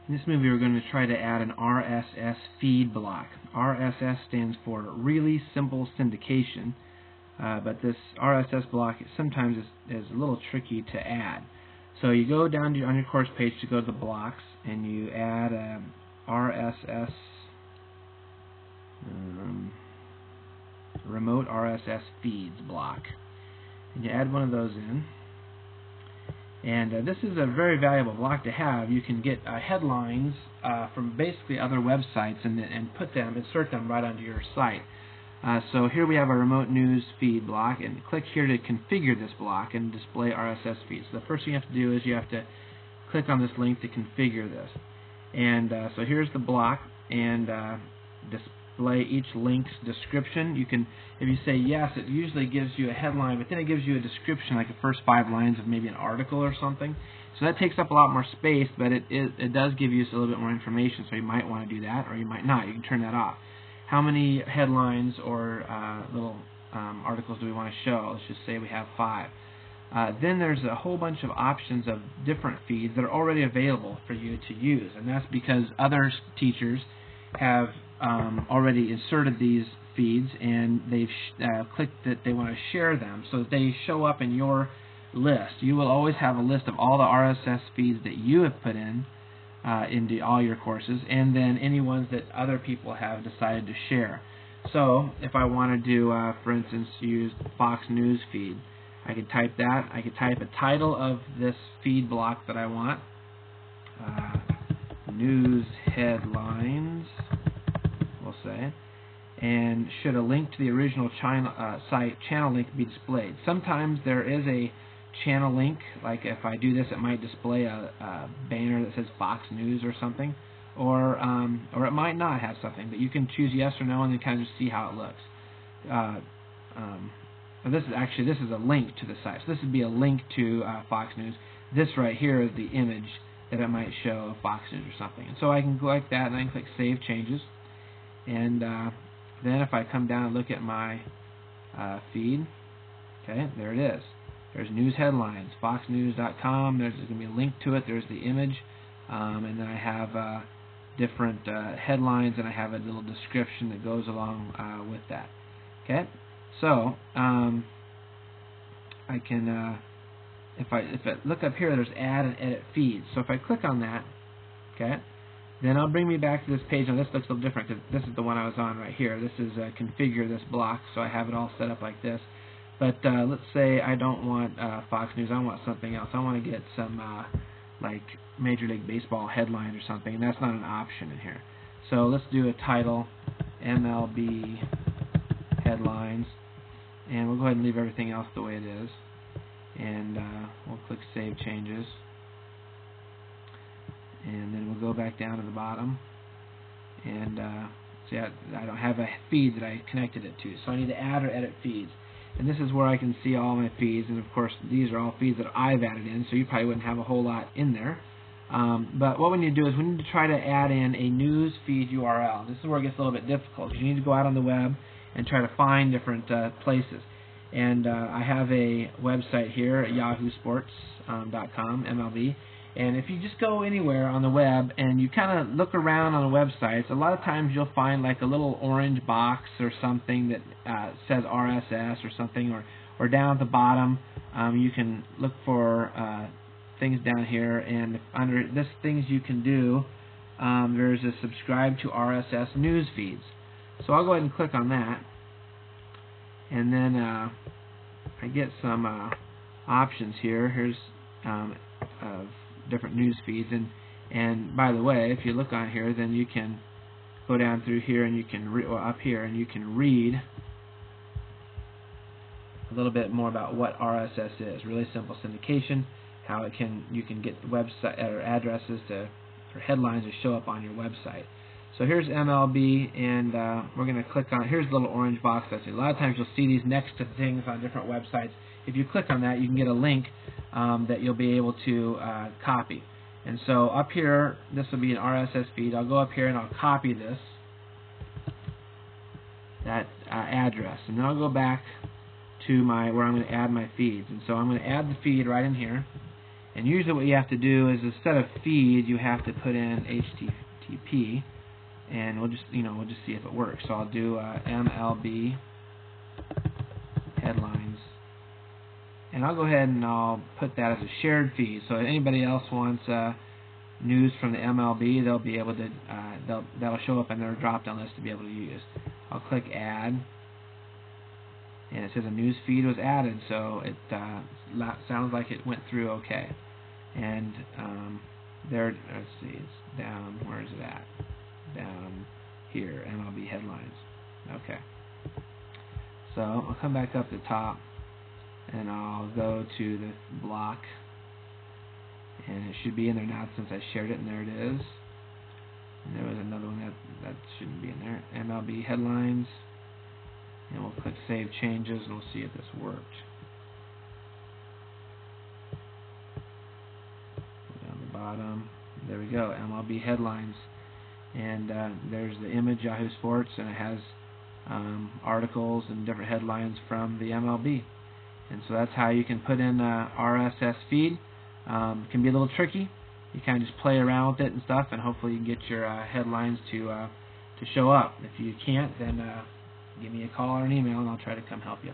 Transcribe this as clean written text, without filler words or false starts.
In this movie, we're going to try to add an RSS feed block. RSS stands for Really Simple Syndication, but this RSS block sometimes is a little tricky to add. So you go down on your course page to go to the blocks, and you add a RSS, remote RSS feeds block. And you add one of those in. And this is a very valuable block to have. You can get headlines from basically other websites and insert them right onto your site. So here we have a remote news feed block, and click here to configure this block and display RSS feeds. So the first thing you have to do is you have to click on this link to configure this. And so here's the block, and display each link's description. You can, if you say yes, it usually gives you a headline, but then it gives you a description, like the first 5 lines of maybe an article or something. So that takes up a lot more space, but it does give you a little bit more information, so you might want to do that, or you might not. You can turn that off. How many headlines or little articles do we want to show? Let's just say we have 5. Then there's a whole bunch of options of different feeds that are already available for you to use, and that's because other teachers have already inserted these feeds, and they've clicked that they want to share them so that they show up in your list. You will always have a list of all the RSS feeds that you have put in into all your courses, and then any ones that other people have decided to share. So if I wanted to, for instance, use Fox News feed, I could type that. I could type a title of this feed block that I want. News headlines, we'll say, and should a link to the original site channel link be displayed? Sometimes there is a channel link, like if I do this, it might display a banner that says Fox News or something, or it might not have something, but you can choose yes or no and then kind of just see how it looks. This is a link to the site, so this would be a link to Fox News. This right here is the image that it might show of Fox News or something. And so I can go like that, and I can click Save Changes. And then if I come down and look at my feed, okay, there it is. There's news headlines, foxnews.com. There's going to be a link to it. There's the image. And then I have different headlines, and I have a little description that goes along with that. Okay, so I can... If I look up here, there's add and edit feeds. So if I click on that, okay, then it'll bring me back to this page. Now this looks a little different because this is the one I was on right here. This is configure this block, so I have it all set up like this. But let's say I don't want Fox News. I want something else. I want to get some like Major League Baseball headline or something, and that's not an option in here. So let's do a title, MLB headlines, and we'll go ahead and leave everything else the way it is. And we'll click Save Changes, and then we'll go back down to the bottom, and see, I don't have a feed that I connected it to, so I need to add or edit feeds. And this is where I can see all my feeds, and of course these are all feeds that I've added in, so you probably wouldn't have a whole lot in there. But what we need to do is we need to try to add in a news feed URL. This is where it gets a little bit difficult, because you need to go out on the web and try to find different places. And I have a website here at yahoosports.com, MLB. And if you just go anywhere on the web and you kind of look around on the websites, a lot of times you'll find like a little orange box or something that says RSS or something, or down at the bottom you can look for things down here, and under this things you can do, there's a subscribe to RSS news feeds. So I'll go ahead and click on that. And then I get some options here. Here's different news feeds, and by the way, if you look on here, then you can go down through here, and you can up here, and you can read a little bit more about what RSS is. Really simple syndication. How you can get the website or addresses for headlines to show up on your website. So here's MLB, and we're going to click on, here's the little orange box. A lot of times you'll see these next to things on different websites. If you click on that, you can get a link that you'll be able to copy. And so up here, this will be an RSS feed. I'll go up here and I'll copy that address. And then I'll go back to where I'm going to add my feeds. And so I'm going to add the feed right in here. And usually what you have to do is instead of feed, you have to put in HTTP, and we'll just see if it works. So I'll do MLB headlines, and I'll go ahead and I'll put that as a shared feed. So if anybody else wants news from the MLB, they'll be able to that'll show up in their drop-down list to be able to use. I'll click Add, and it says a news feed was added, so it sounds like it went through okay. And there, let's see, it's down. Where is it at? Down here, MLB headlines. Okay. So I'll come back up to the top, and I'll go to the block, and it should be in there now since I shared it, and there it is. And there was another one that shouldn't be in there. MLB headlines, and we'll click Save Changes, and we'll see if this worked. Down the bottom, there we go, MLB headlines, and there's the image, Yahoo Sports, and it has articles and different headlines from the MLB. And so that's how you can put in RSS feed. It can be a little tricky. You kind of just play around with it and stuff, and hopefully you can get your headlines to show up. If you can't, then give me a call or an email, and I'll try to come help you.